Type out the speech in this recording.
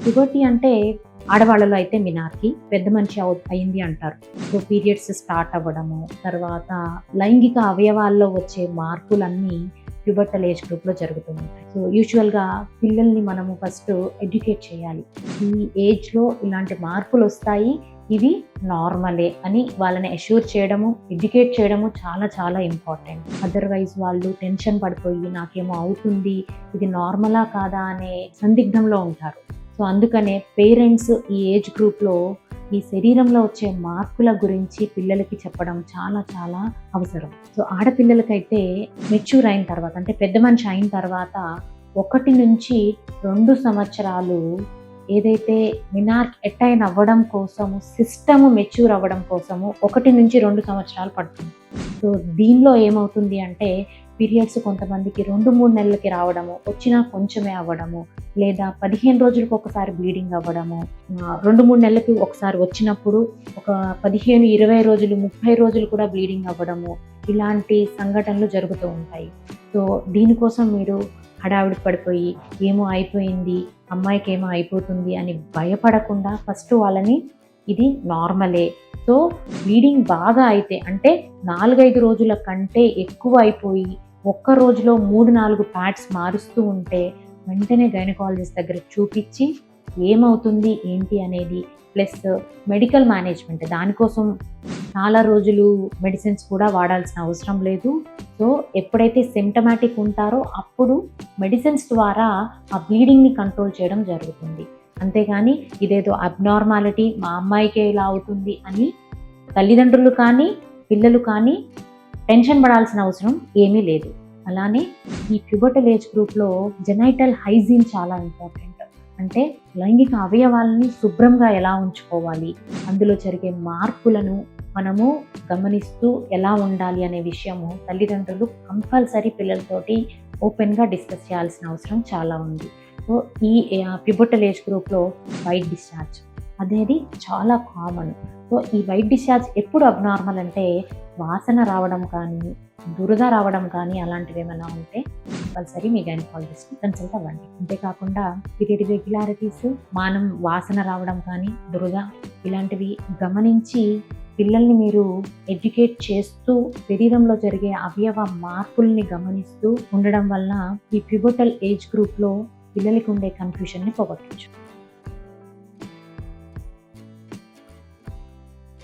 Puberty అంటే ఆడవాళ్ళలో అయితే మినార్కి పెద్ద మనిషి అయింది అంటారు. సో పీరియడ్స్ స్టార్ట్ అవ్వడము, తర్వాత లైంగిక అవయవాల్లో వచ్చే మార్పులన్నీ ప్యూబర్టల్ ఏజ్ గ్రూప్లో జరుగుతూ ఉంటాయి. సో యూజువల్గా పిల్లల్ని మనము ఫస్ట్ ఎడ్యుకేట్ చేయాలి. ఈ ఏజ్లో ఇలాంటి మార్పులు వస్తాయి, ఇవి నార్మలే అని వాళ్ళని అష్యూర్ చేయడము, ఎడ్యుకేట్ చేయడము చాలా చాలా ఇంపార్టెంట్. అదర్వైజ్ వాళ్ళు టెన్షన్ పడిపోయి నాకేమో అవుతుంది, ఇది నార్మలా కాదా అనే సందిగ్ధంలో ఉంటారు. సో అందుకనే పేరెంట్స్ ఈ ఏజ్ గ్రూప్లో ఈ శరీరంలో వచ్చే మార్పుల గురించి పిల్లలకి చెప్పడం చాలా చాలా అవసరం. సో ఆడపిల్లలకైతే మెచ్యూర్ అయిన తర్వాత, అంటే పెద్ద మనిషి అయిన తర్వాత 1 నుంచి 2 సంవత్సరాలు ఏదైతే మినార్క్ అటైన్ అవ్వడం కోసము, సిస్టమ్ మెచ్యూర్ అవ్వడం కోసము 1 నుంచి 2 సంవత్సరాలు పడుతుంది. సో దీనిలో ఏమవుతుంది అంటే పీరియడ్స్ కొంతమందికి 2-3 నెలలకి రావడము, వచ్చినా కొంచెమే అవ్వడము, లేదా 15 రోజులకు ఒకసారి బ్లీడింగ్ అవ్వడము, 2-3 నెలలకి ఒకసారి వచ్చినప్పుడు ఒక 15-20 రోజులు 30 రోజులు కూడా బ్లీడింగ్ అవ్వడము, ఇలాంటి సంఘటనలు జరుగుతూ ఉంటాయి. సో దీనికోసం మీరు హడావిడి పడిపోయి ఏమో అయిపోయింది, అమ్మాయికి ఏమో అయిపోతుంది అని భయపడకుండా ఫస్ట్ వాళ్ళని ఇది నార్మలే. సో బ్లీడింగ్ బాగా అయితే, అంటే 4-5 రోజుల కంటే ఎక్కువ అయిపోయి ఒక్క రోజులో 3-4 ప్యాడ్స్ మారుస్తూ ఉంటే వెంటనే గైనకాలజిస్ట్ దగ్గర చూపించి ఏమవుతుంది ఏంటి అనేది, ప్లస్ మెడికల్ మేనేజ్మెంట్, దానికోసం చాలా రోజులు మెడిసిన్స్ కూడా వాడాల్సిన అవసరం లేదు. సో ఎప్పుడైతే సిమ్టమాటిక్ ఉంటారో అప్పుడు మెడిసిన్స్ ద్వారా ఆ బ్లీడింగ్ని కంట్రోల్ చేయడం జరుగుతుంది. అంతేగాని ఇదేదో అబ్నార్మాలిటీ, మా అమ్మాయికే ఇలా అవుతుంది అని తల్లిదండ్రులు కానీ పిల్లలు కానీ టెన్షన్ పడాల్సిన అవసరం ఏమీ లేదు. అలానే ఈ ప్యూబర్టల్ ఏజ్ గ్రూప్లో జెనైటల్ హైజీన్ చాలా ఇంపార్టెంట్. అంటే లైంగిక అవయవాలని శుభ్రంగా ఎలా ఉంచుకోవాలి, అందులో జరిగే మార్పులను మనము గమనిస్తూ ఎలా ఉండాలి అనే విషయము తల్లిదండ్రులు కంపల్సరీ పిల్లలతోటి ఓపెన్గా డిస్కస్ చేయాల్సిన అవసరం చాలా ఉంది. సో ఈ ప్యూబర్టల్ ఏజ్ గ్రూప్లో వైట్ డిశ్చార్జ్ అనేది చాలా కామన్. సో ఈ వైట్ డిశ్చార్జ్ ఎప్పుడు అబ్నార్మల్ అంటే వాసన రావడం కానీ, దురద రావడం కానీ అలాంటివి ఏమైనా ఉంటే కంపల్సరీ మీ గైనకాలజిస్ట్ని కన్సల్ట్ అవ్వండి. అంతేకాకుండా పీరియడ్ ఇర్రెగ్యులారిటీస్, మానం వాసన రావడం కానీ, దురద ఇలాంటివి గమనించి పిల్లల్ని మీరు ఎడ్యుకేట్ చేస్తూ శరీరంలో జరిగే అవయవ మార్పుల్ని గమనిస్తూ ఉండడం వల్ల ఈ ప్యూబర్టల్ ఏజ్ గ్రూప్లో పిల్లలకి ఉండే కన్ఫ్యూషన్ని పోగొట్టచ్చు.